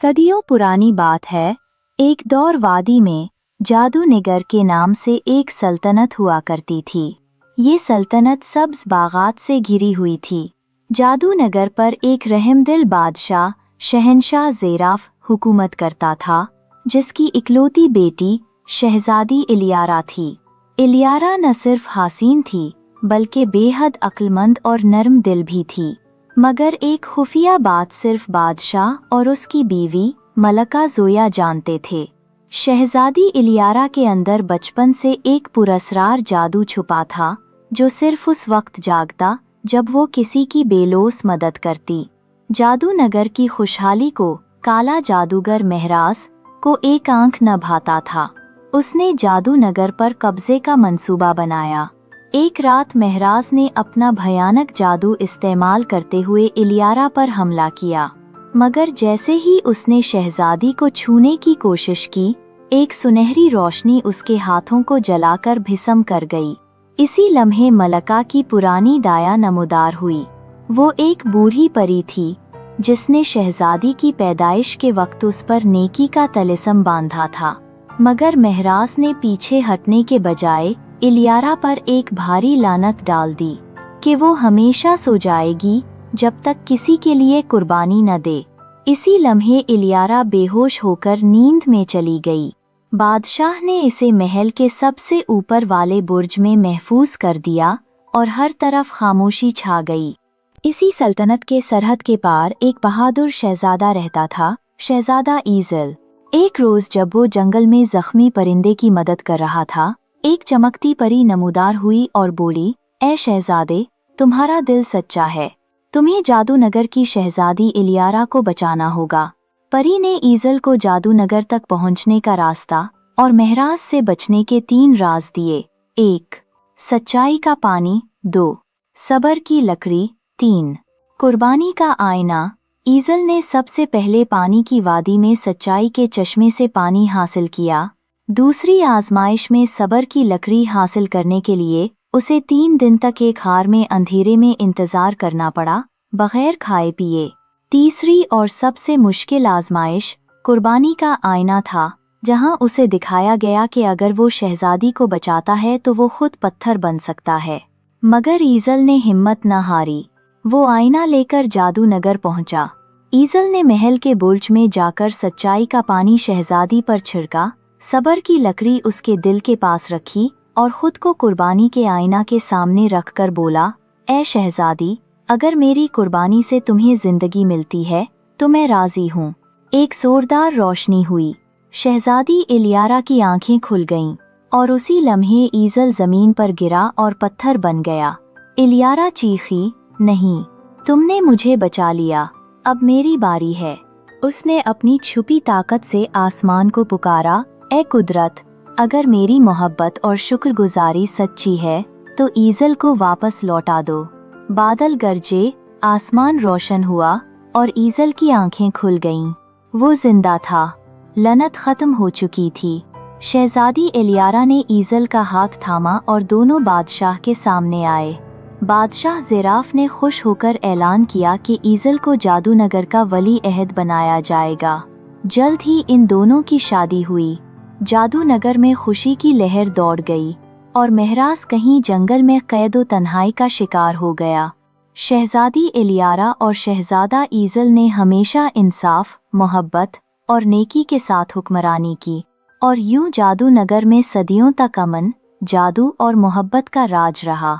सदियों पुरानी बात है, एक दौर वादी में जादूनगर के नाम से एक सल्तनत हुआ करती थी। ये सल्तनत सब्ज बागात से घिरी हुई थी। जादूनगर पर एक रहमदिल बादशाह शहंशाह ज़ेराफ हुकूमत करता था, जिसकी इकलौती बेटी शहजादी इलियारा थी। इलियारा न सिर्फ हसीन थी, बल्कि बेहद अक्लमंद और नरम दिल भी थी। मगर एक खुफिया बात सिर्फ बादशाह और उसकी बीवी मलका ज़ोया जानते थे। शहजादी इलियारा के अंदर बचपन से एक पुरस्रार जादू छुपा था, जो सिर्फ उस वक्त जागता जब वो किसी की बेलोस मदद करती। जादूनगर की खुशहाली को काला जादूगर महराज को एक आंख न भाता था। उसने जादूनगर पर कब्जे का मंसूबा बनाया। एक रात महराज ने अपना भयानक जादू इस्तेमाल करते हुए इलियारा पर हमला किया, मगर जैसे ही उसने शहजादी को छूने की कोशिश की, एक सुनहरी रोशनी उसके हाथों को जलाकर भस्म कर गई। इसी लम्हे मलका की पुरानी दाया नमूदार हुई। वो एक बूढ़ी परी थी, जिसने शहजादी की पैदाइश के वक्त उस पर नेकी का तलिस्म बांधा था। मगर महराज ने पीछे हटने के बजाय इलियारा पर एक भारी लानत डाल दी कि वो हमेशा सो जाएगी जब तक किसी के लिए कुर्बानी न दे। इसी लम्हे इलियारा बेहोश होकर नींद में चली गई। बादशाह ने इसे महल के सबसे ऊपर वाले बुर्ज में महफूज कर दिया और हर तरफ खामोशी छा गई। इसी सल्तनत के सरहद के पार एक बहादुर शहजादा रहता था, शहजादा ईज़ल। एक रोज जब वो जंगल में जख्मी परिंदे की मदद कर रहा था, एक चमकती परी नमूदार हुई और बोली, ए शहजादे, तुम्हारा दिल सच्चा है। तुम्हें जादूनगर की शहजादी इलियारा को बचाना होगा। परी ने ईज़ल को जादूनगर तक पहुंचने का रास्ता और महराज से बचने के 3 राज दिए। 1. सच्चाई का पानी। 2. सबर की लकड़ी। 3. कुर्बानी का आईना। ईज़ल ने सबसे पहले पानी की वादी में सच्चाई के चश्मे से पानी हासिल किया। दूसरी आजमाइश में सबर की लकड़ी हासिल करने के लिए उसे 3 दिन तक एक हार में अंधेरे में इंतजार करना पड़ा, बगैर खाए पिए। तीसरी और सबसे मुश्किल आजमाइश कुर्बानी का आईना था, जहां उसे दिखाया गया कि अगर वो शहजादी को बचाता है तो वो खुद पत्थर बन सकता है। मगर ईज़ल ने हिम्मत न हारी। वो आईना लेकर जादूनगर पहुंचा। ईज़ल ने महल के बुर्ज में जाकर सच्चाई का पानी शहजादी पर छिड़का, सबर की लकड़ी उसके दिल के पास रखी और खुद को कुर्बानी के आईना के सामने रखकर बोला, ए शहजादी, अगर मेरी कुर्बानी से तुम्हें जिंदगी मिलती है तो मैं राजी हूँ। एक जोरदार रोशनी हुई। शहजादी इलियारा की आंखें खुल गईं और उसी लम्हे ईज़ल जमीन पर गिरा और पत्थर बन गया। इलियारा चीखी, नहीं, तुमने मुझे बचा लिया, अब मेरी बारी है। उसने अपनी छुपी ताकत से आसमान को पुकारा, ए कुदरत, अगर मेरी मोहब्बत और शुक्रगुजारी सच्ची है तो ईज़ल को वापस लौटा दो। बादल गरजे, आसमान रोशन हुआ और ईज़ल की आंखें खुल गईं। वो जिंदा था। लनत खत्म हो चुकी थी। शहजादी इलियारा ने ईज़ल का हाथ थामा और दोनों बादशाह के सामने आए। बादशाह ज़ेराफ ने खुश होकर ऐलान किया कि ईज़ल को जादूनगर का वली अहद बनाया जाएगा। जल्द ही इन दोनों की शादी हुई। जादूनगर में खुशी की लहर दौड़ गई और महराज कहीं जंगल में कैदो तन्हाई का शिकार हो गया। शहजादी इलियारा और शहजादा ईज़ल ने हमेशा इंसाफ, मोहब्बत और नेकी के साथ हुक्मरानी की, और यूं जादूनगर में सदियों तक अमन, जादू और मोहब्बत का राज रहा।